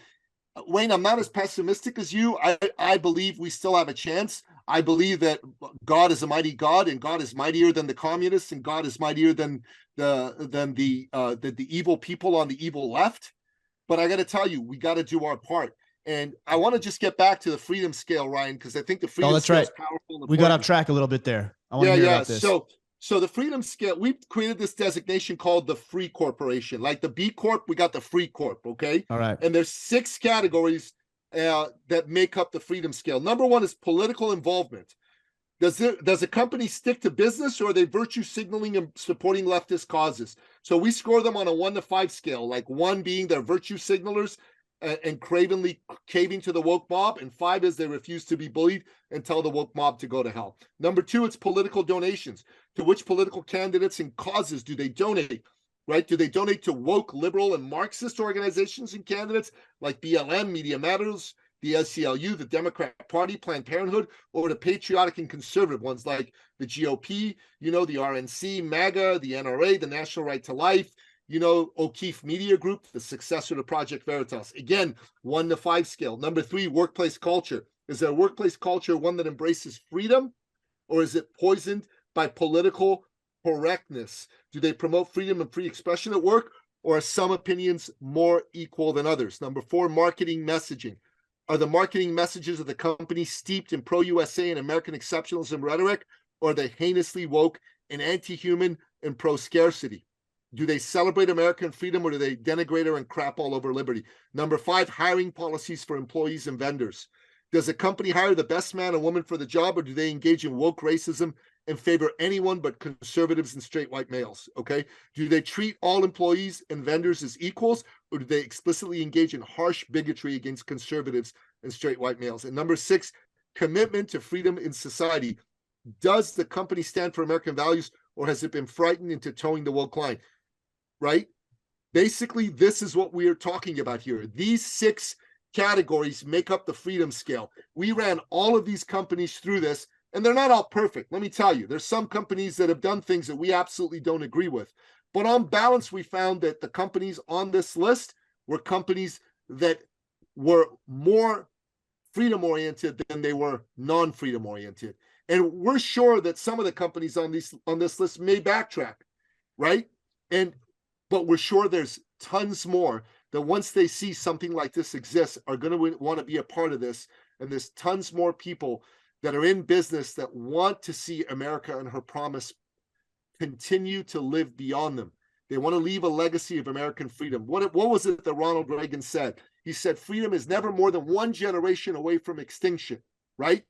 Wayne, I'm not as pessimistic as you. I believe we still have a chance. I believe that God is a mighty God, and God is mightier than the communists, and God is mightier than the evil people on the evil left. But I got to tell you, we got to do our part. And I want to just get back to the freedom scale, Ryan, because I think the freedom scale is powerful. We got off track a little bit there. I want to hear about this. So the freedom scale, we've created this designation called the Free Corporation. Like the B Corp, we got the Free Corp, okay? All right. And there's 6 categories that make up the freedom scale. Number 1 is political involvement. Does a company stick to business, or are they virtue signaling and supporting leftist causes? So we score them on a 1 to 5 scale, like 1 being they're virtue signalers and cravenly caving to the woke mob, and 5 is they refuse to be bullied and tell the woke mob to go to hell. Number 2, it's political donations. To which political candidates and causes do they donate? right? Do they donate to woke, liberal, and Marxist organizations and candidates like BLM, Media Matters, the ACLU, the Democrat Party, Planned Parenthood, or to patriotic and conservative ones like the GOP, the RNC, MAGA, the NRA, the National Right to Life, O'Keefe Media Group, the successor to Project Veritas. Again, 1 to 5 scale. Number 3, workplace culture. Is their workplace culture one that embraces freedom, or is it poisoned by political correctness? Do they promote freedom and free expression at work, or are some opinions more equal than others? Number 4, marketing messaging. Are the marketing messages of the company steeped in pro-USA and American exceptionalism rhetoric, or are they heinously woke and anti-human and pro-scarcity? Do they celebrate American freedom, or do they denigrate her and crap all over liberty? Number 5, hiring policies for employees and vendors. Does a company hire the best man or woman for the job, or do they engage in woke racism and favor anyone but conservatives and straight white males? Okay. Do they treat all employees and vendors as equals, or do they explicitly engage in harsh bigotry against conservatives and straight white males? And number 6, commitment to freedom in society. Does the company stand for American values, or has it been frightened into towing the woke line? Right? Basically, this is what we are talking about here. These 6 categories make up the freedom scale. We ran all of these companies through this, and they're not all perfect. Let me tell you, there's some companies that have done things that we absolutely don't agree with. But on balance, we found that the companies on this list were companies that were more freedom-oriented than they were non-freedom-oriented. And we're sure that some of the companies on this list may backtrack, right? But we're sure there's tons more that once they see something like this exists are going to want to be a part of this. And there's tons more people that are in business that want to see America and her promise continue to live beyond them. They want to leave a legacy of American freedom. What was it that Ronald Reagan said? He said, freedom is never more than one generation away from extinction, right?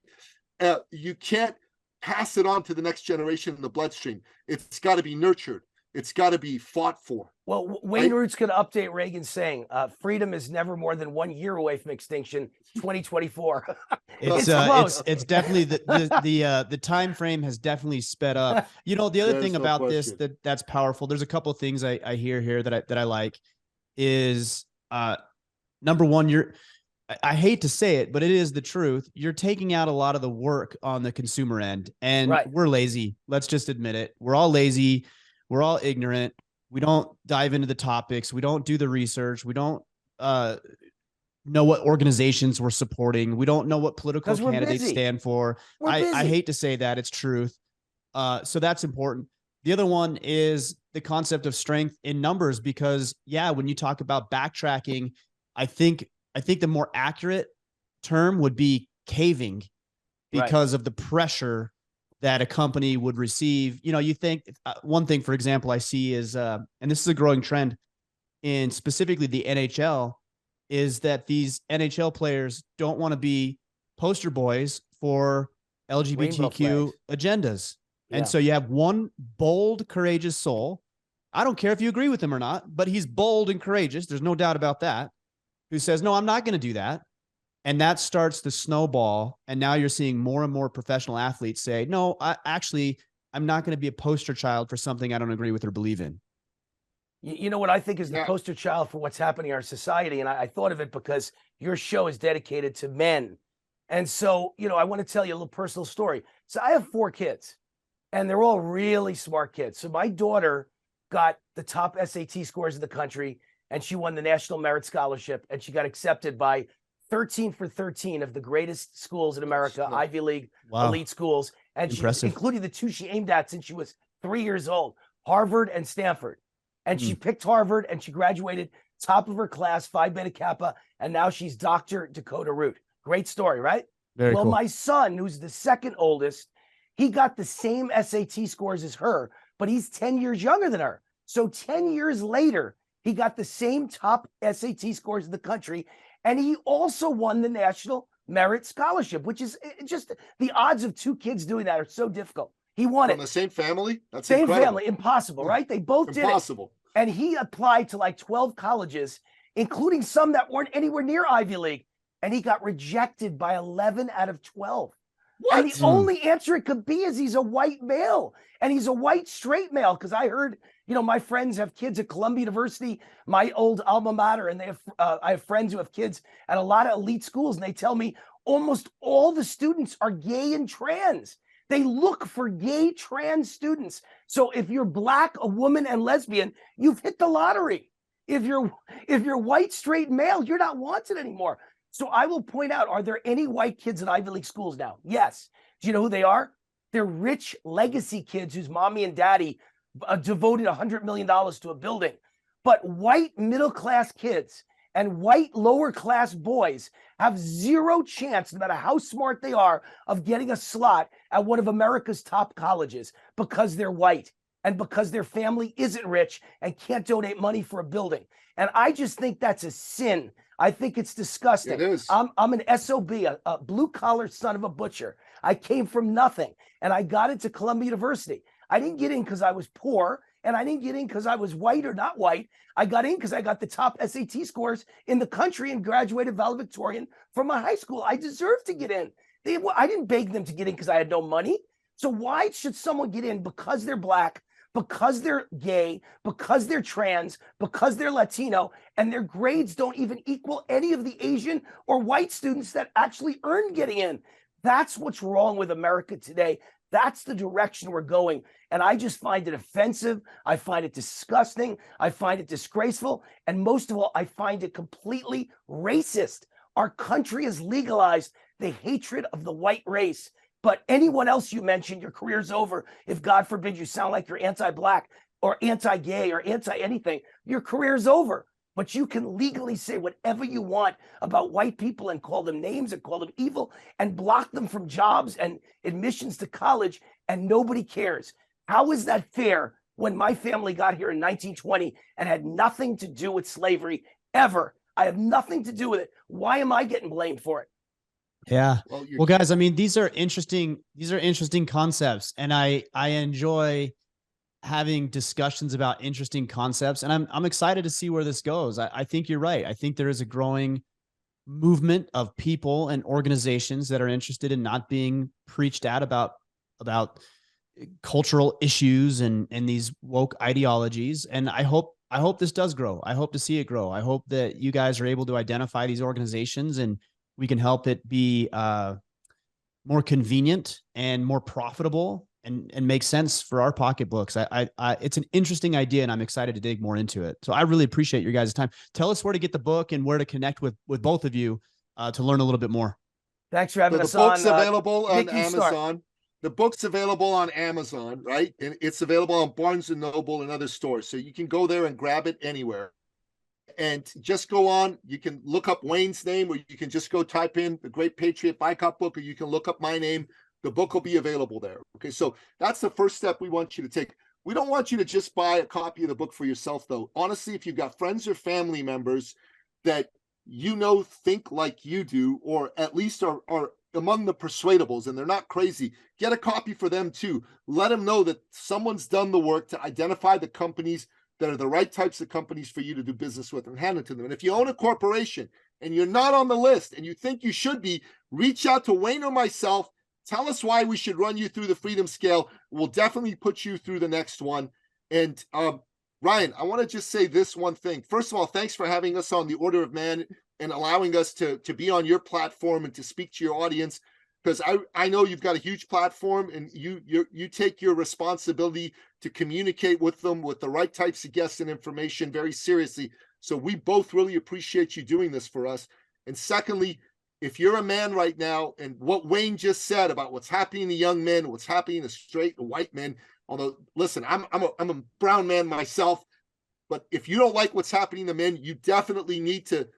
You can't pass it on to the next generation in the bloodstream. It's got to be nurtured. It's got to be fought for. Well, Wayne Root's going to update Reagan saying, freedom is never more than 1 year away from extinction, 2024. It's definitely the time frame has definitely sped up. The other thing about this that's powerful, there's a couple of things I hear here that I like is number one, I hate to say it, but it is the truth. You're taking out a lot of the work on the consumer end, and we're lazy. Let's just admit it. We're all lazy. We're all ignorant. We don't dive into the topics. We don't do the research. We don't know what organizations we're supporting. We don't know what political candidates stand for. I hate to say that. It's truth. So that's important. The other one is the concept of strength in numbers, because when you talk about backtracking, I think the more accurate term would be caving because of the pressure that a company would receive. You think one thing, for example, I see is, and this is a growing trend in specifically the NHL, is that these NHL players don't want to be poster boys for LGBTQ agendas. And so you have one bold, courageous soul. I don't care if you agree with him or not, but he's bold and courageous. There's no doubt about that. Who says, no, I'm not going to do that. And that starts the snowball. And now you're seeing more and more professional athletes say, no, I'm not going to be a poster child for something I don't agree with or believe in. You know what I think is the poster child for what's happening in our society? And I thought of it because your show is dedicated to men. And so, I want to tell you a little personal story. So I have 4 kids, and they're all really smart kids. So my daughter got the top SAT scores in the country, and she won the National Merit Scholarship, and she got accepted by 13 for 13 of the greatest schools in America, Ivy League elite schools, and including the 2 she aimed at since she was 3 years old, Harvard and Stanford. And she picked Harvard, and she graduated top of her class, Phi Beta Kappa, and now she's Dr. Dakota Root. Great story, right? Very cool. My son, who's the second oldest, he got the same SAT scores as her, but he's 10 years younger than her. So 10 years later, he got the same top SAT scores in the country, and he also won the National Merit Scholarship, which is just the odds of 2 kids doing that are so difficult. He won it. From the same family? That's same incredible. family. Impossible, right? They both did it. Impossible. And he applied to like 12 colleges, including some that weren't anywhere near Ivy League, and he got rejected by 11 out of 12. And the only answer it could be is he's a white male, and he's a white straight male. Because I heard, my friends have kids at Columbia University, my old alma mater, and I have friends who have kids at a lot of elite schools, and they tell me almost all the students are gay and trans. They look for gay trans students. So if you're Black, a woman, and lesbian, you've hit the lottery. If you're white straight male, you're not wanted anymore. So I will point out, are there any white kids in Ivy League schools now? Yes. Do you know who they are? They're rich legacy kids whose mommy and daddy devoted $100 million to a building. But white middle-class kids and white lower-class boys have zero chance, no matter how smart they are, of getting a slot at one of America's top colleges because they're white and because their family isn't rich and can't donate money for a building. And I just think that's a sin. I think it's disgusting. It is. I'm an SOB, a blue-collar son of a butcher. I came from nothing, and I got into Columbia University. I didn't get in because I was poor, and I didn't get in because I was white or not white. I got in because I got the top SAT scores in the country and graduated valedictorian from my high school. I deserved to get in. I didn't beg them to get in because I had no money. So why should someone get in because they're Black, because they're gay, because they're trans, because they're Latino, and their grades don't even equal any of the Asian or white students that actually earned getting in? That's what's wrong with America today. That's the direction we're going. And I just find it offensive. I find it disgusting. I find it disgraceful. And most of all, I find it completely racist. Our country has legalized the hatred of the white race. But anyone else you mention, your career's over. If God forbid you sound like you're anti-Black or anti-gay or anti-anything, your career's over. But you can legally say whatever you want about white people and call them names and call them evil and block them from jobs and admissions to college, and nobody cares. How is that fair when my family got here in 1920 and had nothing to do with slavery ever? I have nothing to do with it. Why am I getting blamed for it? Yeah. Well, guys, I mean, these are interesting concepts, and I enjoy having discussions about interesting concepts, and I'm excited to see where this goes. I think you're right. I think there is a growing movement of people and organizations that are interested in not being preached at about cultural issues and these woke ideologies. And I hope this does grow. I hope to see it grow. I hope that you guys are able to identify these organizations and we can help it be more convenient and more profitable and make sense for our pocketbooks. It's an interesting idea, and I'm excited to dig more into it. So I really appreciate your guys' time. Tell us where to get the book and where to connect with both of you to learn a little bit more. Thanks for having us on. The book's available on Nicky, Amazon. The book's available on Amazon, right? And it's available on Barnes & Noble and other stores. So you can go there and grab it anywhere. And just go on. You can look up Wayne's name, or you can just go type in The Great Patriot Boycott Book, or you can look up my name. The book will be available there. Okay, so that's the first step we want you to take. We don't want you to just buy a copy of the book for yourself, though. Honestly, if you've got friends or family members that think like you do, or at least are among the persuadables and they're not crazy, get a copy for them too. Let them know that someone's done the work to identify the companies that are the right types of companies for you to do business with, and hand it to them. And if you own a corporation and you're not on the list and you think you should be, reach out to Wayne or myself. Tell us why we should run you through the Freedom Scale. We'll definitely put you through the next one. And Ryan, I want to just say this one thing. First of all, thanks for having us on the Order of Man and allowing us to be on your platform and to speak to your audience, because I know you've got a huge platform, and you take your responsibility to communicate with them with the right types of guests and information very seriously. So we both really appreciate you doing this for us. And secondly, if you're a man right now, and what Wayne just said about what's happening to young men, what's happening to straight and white men, although, listen, I'm a brown man myself, but if you don't like what's happening to men, you definitely need to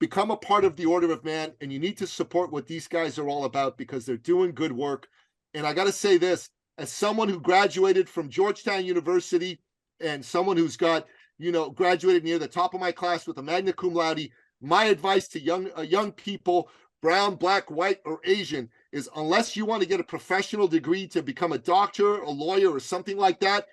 become a part of the Order of Man, and you need to support what these guys are all about, because they're doing good work. And I got to say this, as someone who graduated from Georgetown University and someone who's got, graduated near the top of my class with a magna cum laude, my advice to young people, brown, black, white, or Asian, is unless you want to get a professional degree to become a doctor, a lawyer, or something like that,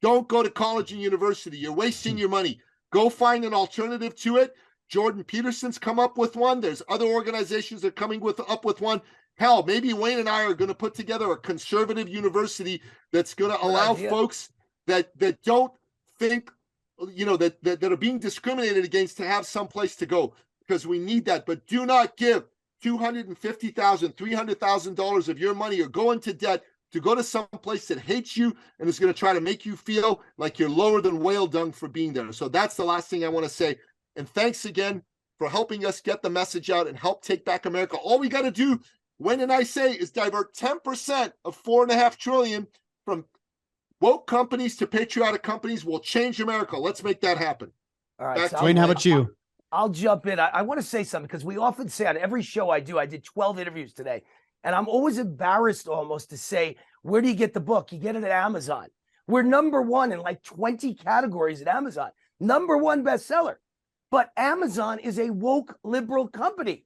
don't go to college and university. You're wasting your money. Go find an alternative to it. Jordan Peterson's come up with one. There's other organizations that are coming up with one. Hell, maybe Wayne and I are going to put together a conservative university that's going to allow folks that don't think, that are being discriminated against to have some place to go, because we need that. But do not give $250,000, $300,000 of your money or go into debt to go to some place that hates you and is going to try to make you feel like you're lower than whale dung for being there. So that's the last thing I want to say. And thanks again for helping us get the message out and help take back America. All we got to do, Wayne and I say, is divert 10% of $4.5 trillion from woke companies to patriotic companies. Will change America. Let's make that happen. All right. Wayne, how about you? I'll jump in. I want to say something, because we often say on every show I did 12 interviews today. And I'm always embarrassed almost to say, where do you get the book? You get it at Amazon. We're #1 in like 20 categories at Amazon. #1 bestseller. But Amazon is a woke liberal company.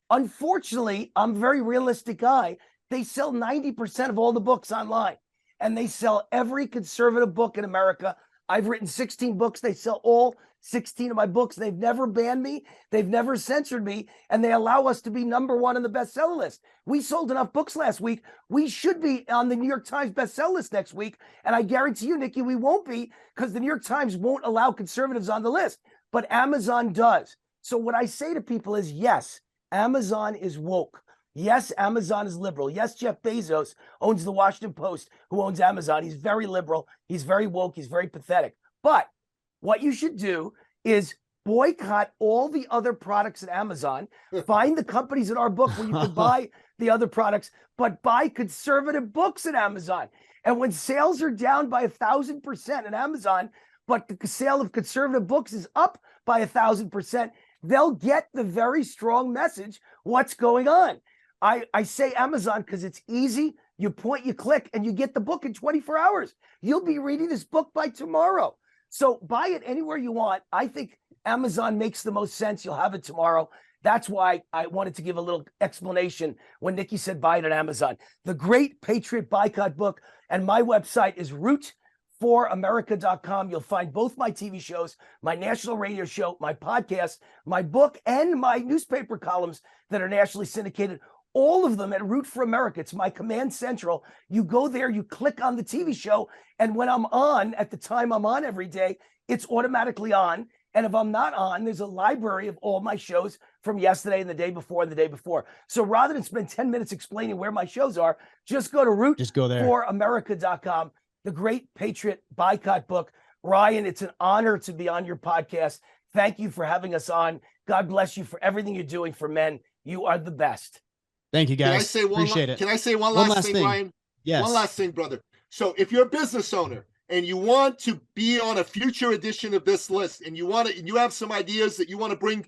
Unfortunately, I'm a very realistic guy. They sell 90% of all the books online. And they sell every conservative book in America. I've written 16 books. They sell all 16 of my books. They've never banned me. They've never censored me. And they allow us to be #1 on the bestseller list. We sold enough books last week. We should be on the New York Times bestseller list next week. And I guarantee you, Nicky, we won't be, because the New York Times won't allow conservatives on the list. But Amazon does. So what I say to people is, yes, Amazon is woke. Yes, Amazon is liberal. Yes, Jeff Bezos owns the Washington Post, who owns Amazon. He's very liberal. He's very woke. He's very pathetic. But what you should do is boycott all the other products at Amazon. Find the companies in our book where you can buy the other products, but buy conservative books at Amazon. And when sales are down by 1,000% at Amazon, but the sale of conservative books is up by 1,000%, they'll get the very strong message what's going on. I say Amazon because it's easy. You point, you click, and you get the book in 24 hours. You'll be reading this book by tomorrow. So buy it anywhere you want. I think Amazon makes the most sense. You'll have it tomorrow. That's why I wanted to give a little explanation when Nicky said buy it at Amazon. The Great Patriot Boycott book, and my website is rootforamerica.com. You'll find both my TV shows, my national radio show, my podcast, my book, and my newspaper columns that are nationally syndicated. All of them at Root for America. It's my command central. You go there, you click on the TV show, and when I'm on, at the time I'm on every day, it's automatically on. And if I'm not on, there's a library of all my shows from yesterday and the day before and the day before. So rather than spend 10 minutes explaining where my shows are, just go to rootforamerica.com. The Great Patriot Boycott book. Ryan, it's an honor to be on your podcast. Thank you for having us on. God bless you for everything you're doing for men. You are the best. Thank you, guys. Appreciate it. Can I say one last thing, Ryan? Yes. One last thing, brother. So if you're a business owner and you want to be on a future edition of this list, and you have some ideas that you want to bring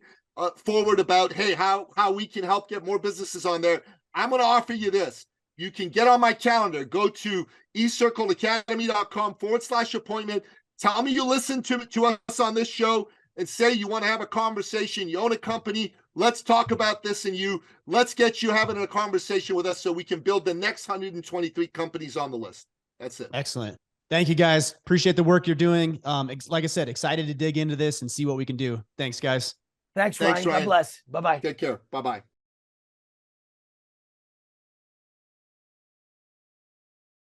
forward about, hey, how we can help get more businesses on there, I'm going to offer you this. You can get on my calendar. Go to eCircleacademy.com/appointment. Tell me you listen to us on this show and say you want to have a conversation. You own a company. Let's talk about this, and let's get you having a conversation with us so we can build the next 123 companies on the list. That's it. Excellent. Thank you, guys. Appreciate the work you're doing. Like I said, excited to dig into this and see what we can do. Thanks, guys. Thanks, Ryan. God bless. Bye-bye. Take care. Bye-bye.